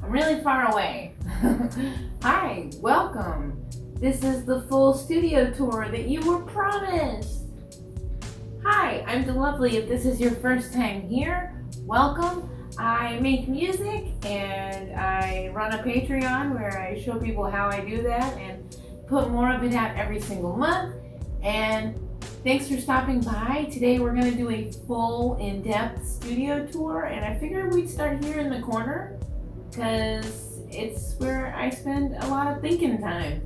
I'm really far away. Hi, welcome. This is the full studio tour that you were promised. Hi, I'm Delovely. If this is your first time here, welcome. I make music and I run a Patreon where I show people how I do that and put more of it out every single month. And thanks for stopping by. Today we're going to do a full in-depth studio tour, and I figured we'd start here in the corner because it's where I spend a lot of thinking time.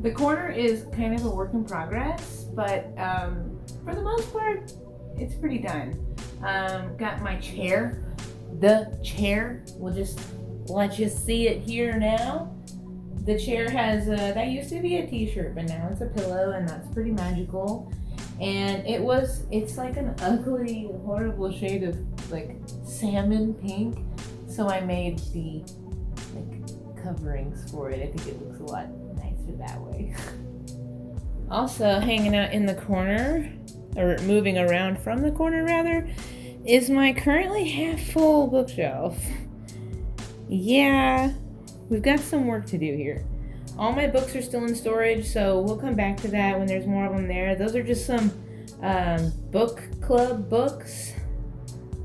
The corner is kind of a work in progress, but for the most part, it's pretty done. Got my chair. The chair. We'll just let you see it here now. The chair has, that used to be a t-shirt, but now it's a pillow, and that's pretty magical. And it's like an ugly, horrible shade of like salmon pink. So I made the like coverings for it. I think it looks a lot nicer that way. Also hanging out in the corner, or moving around from the corner rather, is my currently half full bookshelf. Yeah. We've got some work to do here. All my books are still in storage, so we'll come back to that when there's more of them there. Those are just some book club books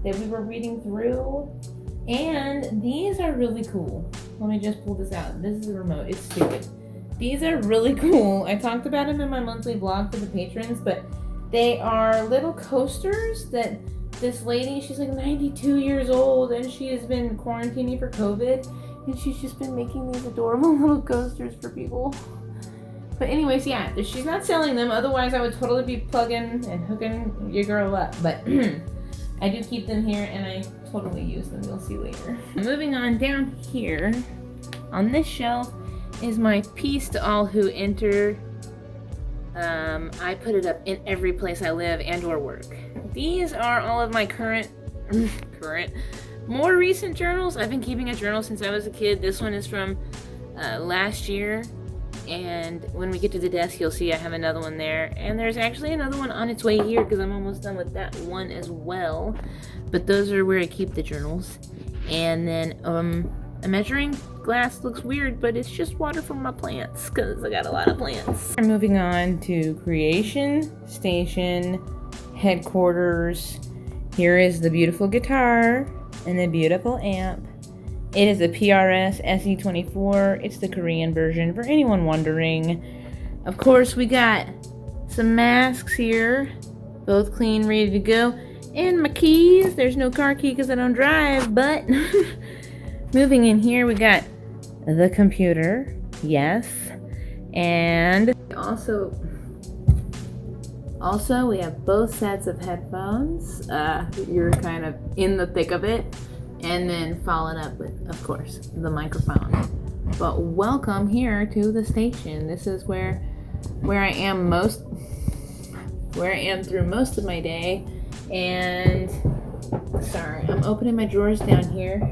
that we were reading through. And these are really cool. Let me just pull this out. This is a remote. It's stupid. These are really cool. I talked about them in my monthly blog for the patrons, but they are little coasters that this lady, she's like 92 years old, and she has been quarantining for COVID. And she's just been making these adorable little coasters for people. But anyways, yeah, she's not selling them. Otherwise, I would totally be plugging and hooking your girl up. But I do keep them here, and I totally use them. You'll see later. Moving on down here, on this shelf, is my piece to all who enter. I put it up in every place I live and or work. These are all of my more recent journals. I've been keeping a journal since I was a kid. This one is from last year, and when we get to the desk you'll see I have another one there, and there's actually another one on its way here because I'm almost done with that one as well. But those are where I keep the journals. And then a measuring glass looks weird, but it's just water from my plants because I got a lot of plants. We're moving on to creation station headquarters. Here is the beautiful guitar and the beautiful amp. It is a PRS SE24. It's the Korean version for anyone wondering. Of course, we got some masks here, both clean, ready to go. And my keys. There's no car key because I don't drive, but moving in here, we got the computer. Yes. And also, we have both sets of headphones. You're kind of in the thick of it. And then followed up with, of course, the microphone. But welcome here to the station. This is where I am through most of my day. And sorry, I'm opening my drawers down here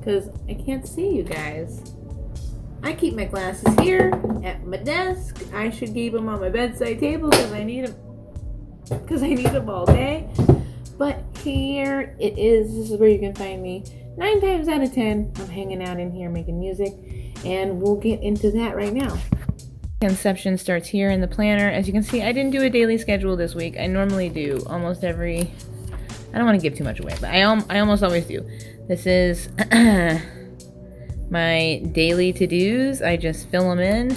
because I can't see you guys. I keep my glasses here at my desk. I should keep them on my bedside table because I need them all day. But here it is. This is where you can find me. 9 times out of 10, I'm hanging out in here making music, and we'll get into that right now. Conception starts here in the planner. As you can see, I didn't do a daily schedule this week. I normally do almost every. I don't want to give too much away, but I almost always do. This is my daily to-dos. I just fill them in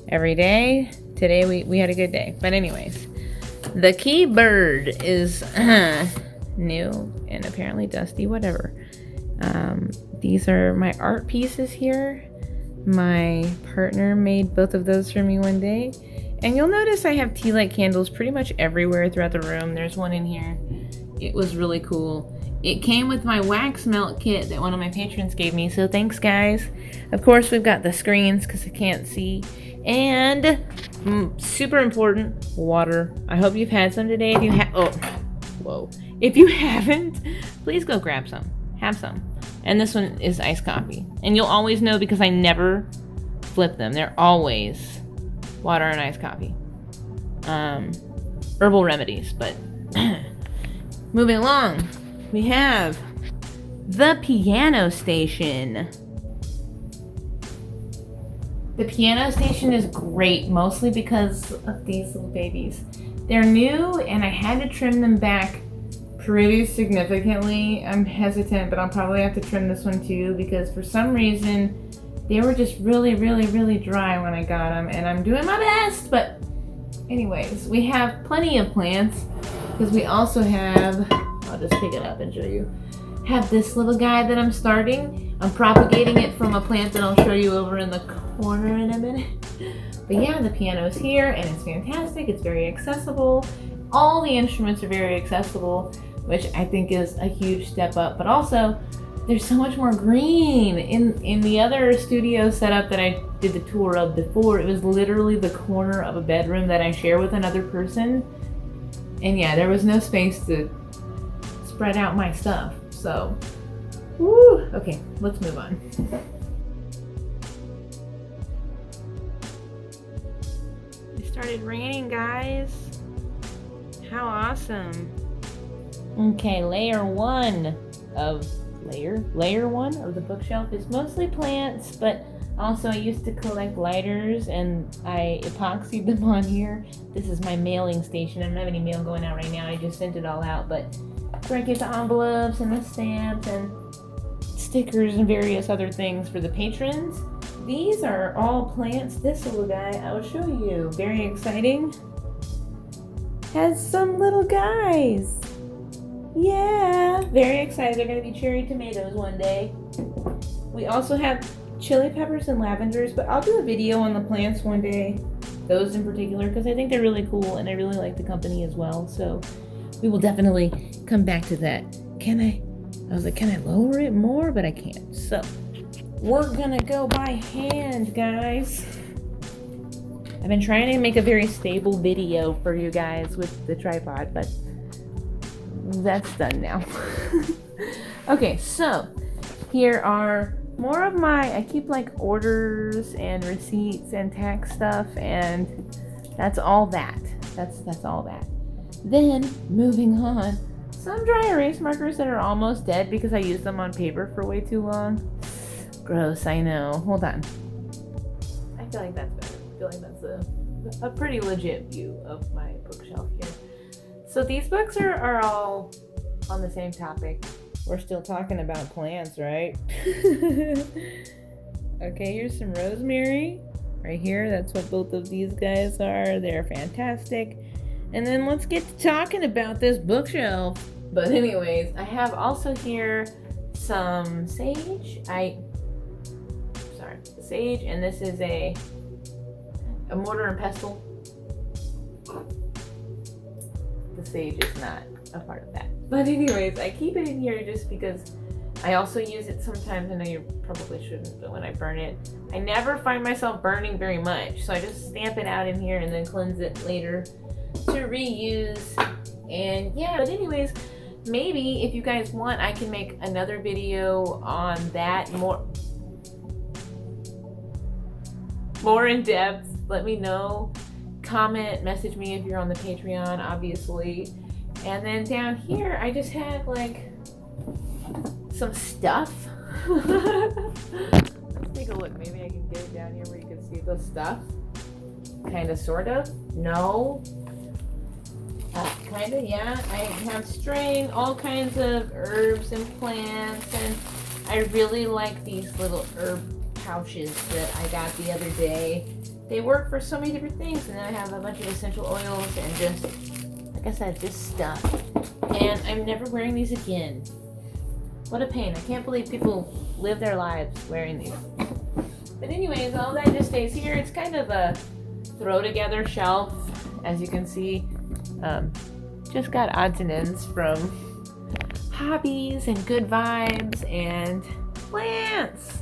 every day. Today we had a good day. But anyways, the keyboard is new and apparently dusty, whatever. These are my art pieces here. My partner made both of those for me one day. And you'll notice I have tea light candles pretty much everywhere throughout the room. There's one in here. It was really cool. It came with my wax melt kit that one of my patrons gave me, so thanks guys. Of course, we've got the screens because I can't see. And super important, water. I hope you've had some today. If you If you haven't, please go grab some. Have some. And this one is iced coffee. And you'll always know because I never flip them. They're always water and iced coffee. Herbal remedies, but moving along. we have the piano station. The piano station is great, mostly because of these little babies. They're new, and I had to trim them back pretty significantly. I'm hesitant, but I'll probably have to trim this one too, because for some reason, they were just really, really, really dry when I got them, and I'm doing my best. But anyways, we have plenty of plants, because we also have, I'll just pick it up and show you, have this little guy that I'm starting. I'm propagating it from a plant that I'll show you over in the corner in a minute. But yeah, the piano's here, and it's fantastic. It's very accessible. All the instruments are very accessible, which I think is a huge step up. But also, there's so much more green. In the other studio setup that I did the tour of before, it was literally the corner of a bedroom that I share with another person. And yeah, there was no space to spread out my stuff. So, woo! Okay, let's move on. It started raining, guys. How awesome. Okay, layer one of the bookshelf is mostly plants, but also I used to collect lighters and I epoxied them on here. This is my mailing station. I don't have any mail going out right now. I just sent it all out, but where I get the envelopes and the stamps and stickers and various other things for the patrons. These are all plants. This little guy, I will show you. Very exciting. Has some little guys. Yeah, very excited. They're going to be cherry tomatoes one day. We also have chili peppers and lavenders, but I'll do a video on the plants one day. Those in particular, because I think they're really cool and I really like the company as well. So we will definitely come back to that. I was like, can I lower it more? But I can't. So we're gonna go by hand, guys. I've been trying to make a very stable video for you guys with the tripod, but that's done now. Okay, so here are more of I keep like orders and receipts and tax stuff, and that's all that. That's all that. Then, moving on, some dry erase markers that are almost dead because I used them on paper for way too long. Gross, I know. Hold on. I feel like that's better. I feel like that's a pretty legit view of my bookshelf here. So these books are all on the same topic. We're still talking about plants, right? Okay, here's some rosemary. Right here, that's what both of these guys are. They're fantastic. And then let's get to talking about this bookshelf. But anyways, I have also here some sage. Sage, and this is a mortar and pestle. The sage is not a part of that. But anyways, I keep it in here just because I also use it sometimes. I know you probably shouldn't, but when I burn it, I never find myself burning very much. So I just stamp it out in here and then cleanse it later to reuse. And yeah, but anyways, maybe if you guys want, I can make another video on that more in depth. Let me know. Comment, message me if you're on the Patreon, obviously. And then down here, I just have like some stuff. Let's take a look. Maybe I can get it down here where you can see the stuff. Kind of, sort of. No. Kind of, yeah. I have strain, all kinds of herbs and plants, and I really like these little herb pouches that I got the other day. They work for so many different things, and then I have a bunch of essential oils and just, like I said, just stuff. And I'm never wearing these again. What a pain. I can't believe people live their lives wearing these. But anyways, all that just stays here. It's kind of a throw together shelf, as you can see. Just got odds and ends from hobbies and good vibes and plants.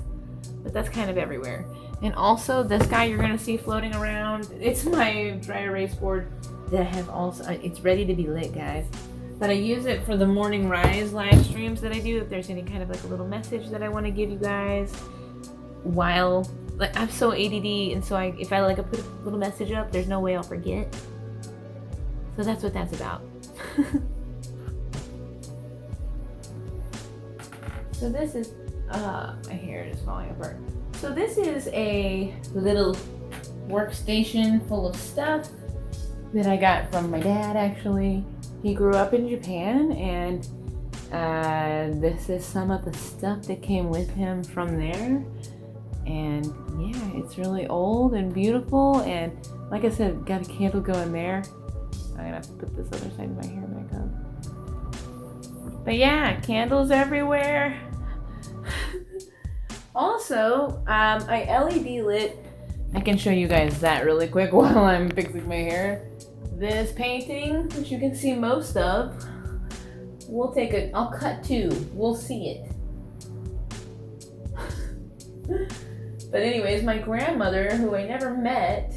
But that's kind of everywhere. And also this guy you're going to see floating around, it's my dry erase board that I have also, it's ready to be lit, guys. But I use it for the morning rise live streams that I do. If there's any kind of like a little message that I want to give you guys while, like, I'm so ADD, and so if I like put a little message up, there's no way I'll forget. So that's what that's about. So this is, my hair is falling apart. So this is a little workstation full of stuff that I got from my dad, actually. He grew up in Japan, and this is some of the stuff that came with him from there. And yeah, it's really old and beautiful, and like I said, got a candle going there. I'm gonna have to put this other side of my hair back up. But yeah, candles everywhere. Also, I LED lit. I can show you guys that really quick while I'm fixing my hair. This painting, which you can see most of, I'll cut two. We'll see it. But anyways, my grandmother, who I never met,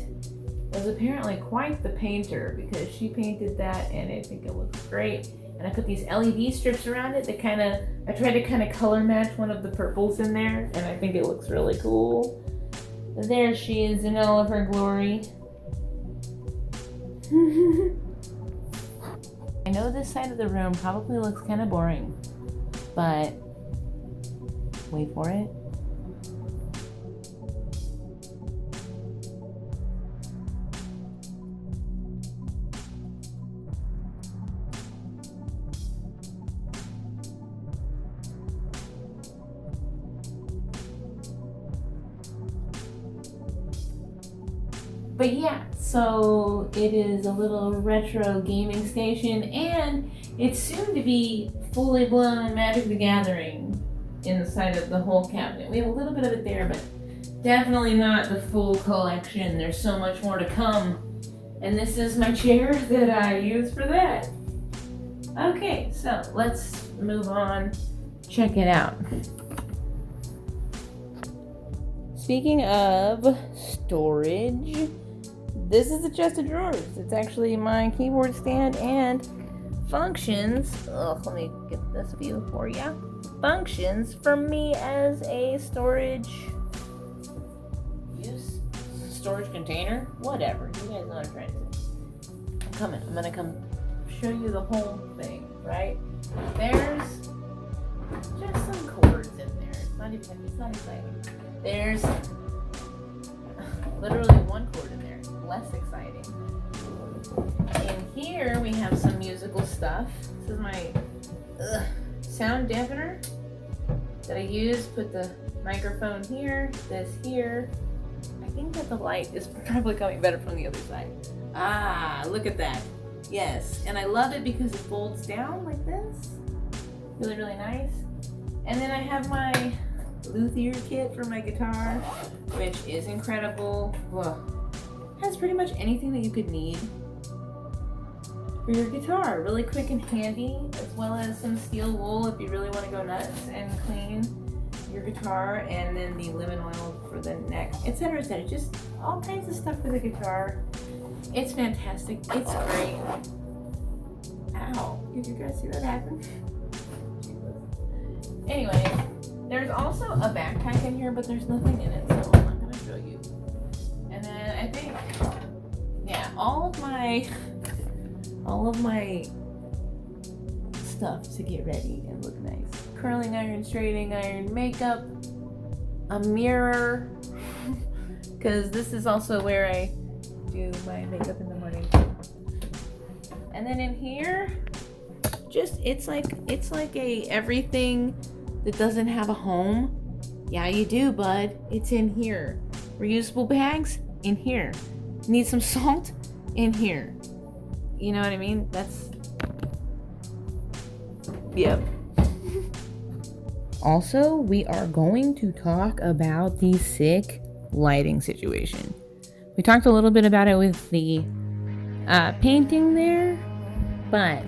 was apparently quite the painter, because she painted that and I think it looks great. And I put these LED strips around it that I tried to kind of color match one of the purples in there, and I think it looks really cool. But there she is in all of her glory. I know this side of the room probably looks kind of boring, but wait for it. But yeah, so it is a little retro gaming station, and it's soon to be fully blown Magic the Gathering inside of the whole cabinet. We have a little bit of it there, but definitely not the full collection. There's so much more to come. And this is my chair that I use for that. Okay, so let's move on. Check it out. Speaking of storage, this is the chest of drawers. It's actually my keyboard stand and functions. Let me get this view for you. Functions for me as a storage container. Whatever. You guys know what I'm trying to say. I'm gonna come show you the whole thing, right? There's just some cords in there. It's not exciting. There's literally one cord in there. Less exciting. In here we have some musical stuff. This is my sound dampener that I use. Put the microphone here, this here. I think that the light is probably coming better from the other side. Ah, look at that. Yes, and I love it because it folds down like this. Really, really nice. And then I have my luthier kit for my guitar, which is incredible. Whoa. Has pretty much anything that you could need for your guitar. Really quick and handy, as well as some steel wool if you really want to go nuts and clean your guitar, and then the lemon oil for the neck, etc., etc. Just all kinds of stuff for the guitar. It's fantastic. It's great. Ow. Did you guys see that happen? Anyway, there's also a backpack in here, but there's nothing in it, so I'm not going to show you. And then I think, yeah, all of my stuff to get ready and look nice. Curling iron, straightening iron, makeup, a mirror, because this is also where I do my makeup in the morning. And then in here, it's like a everything that doesn't have a home. Yeah, you do, bud. It's in here. Reusable bags? In here. Need some salt? In here. You know what I mean? Yep. Also, we are going to talk about the sick lighting situation. We talked a little bit about it with the painting there, but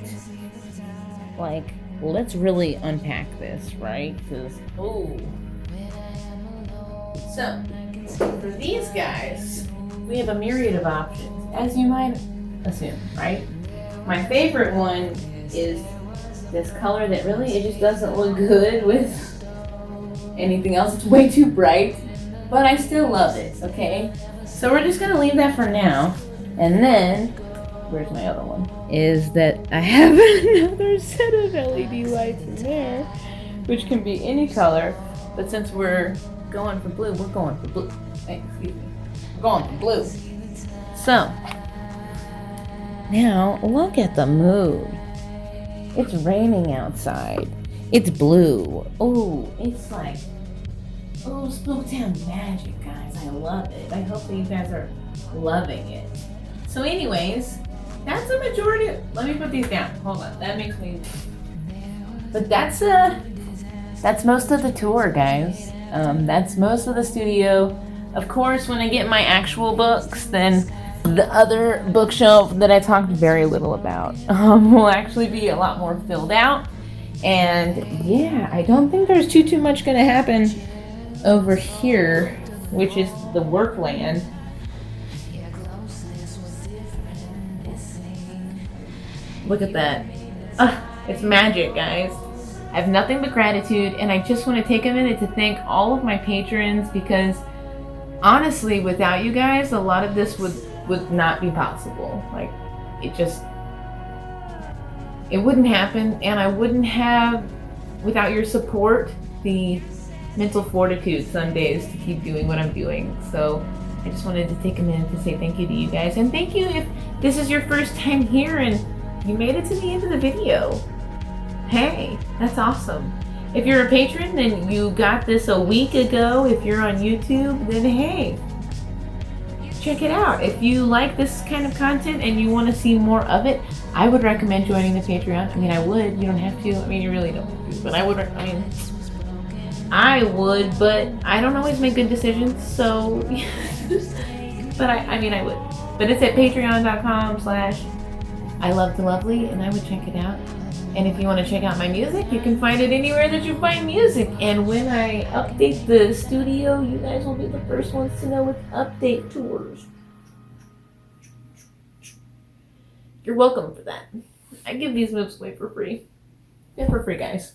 let's really unpack this, right? Because, so, for these guys, we have a myriad of options, as you might assume, right? My favorite one is this color that really, it just doesn't look good with anything else. It's way too bright, but I still love it, okay? So we're just gonna leave that for now. And then, where's my other one? Is that I have another set of LED lights in there which can be any color. But since we're going for blue, we're going for blue. Hey, excuse me. We're going for blue. So, now look at the mood. It's raining outside. It's blue. Oh, it's like, oh, Spooktown magic, guys. I love it. I hope that you guys are loving it. So anyways, that's the majority. Let me put these down. Hold on. That makes me... But that's most of the tour, guys. That's most of the studio. Of course, when I get my actual books, then the other bookshelf that I talked very little about will actually be a lot more filled out. And yeah, I don't think there's too much going to happen over here, which is the work land. Look at that. It's magic, guys. I have nothing but gratitude, and I just want to take a minute to thank all of my patrons, because honestly, without you guys, a lot of this would not be possible. Like, it wouldn't happen, and I wouldn't have, without your support, the mental fortitude some days to keep doing what I'm doing. So I just wanted to take a minute to say thank you to you guys, and thank you if this is your first time here and you made it to the end of the video. Hey, that's awesome. If you're a patron, then you got this a week ago. If you're on YouTube, then hey, check it out. If you like this kind of content and you want to see more of it, I would recommend joining the Patreon. I mean, I would. You don't have to. I mean, you really don't have to. But I would. I would, but I don't always make good decisions. So, but I would. But it's at patreon.com/ILoveDelovely, and I would check it out. And if you want to check out my music, you can find it anywhere that you find music. And when I update the studio, you guys will be the first ones to know with update tours. You're welcome for that. I give these moves away for free. They're for free, guys.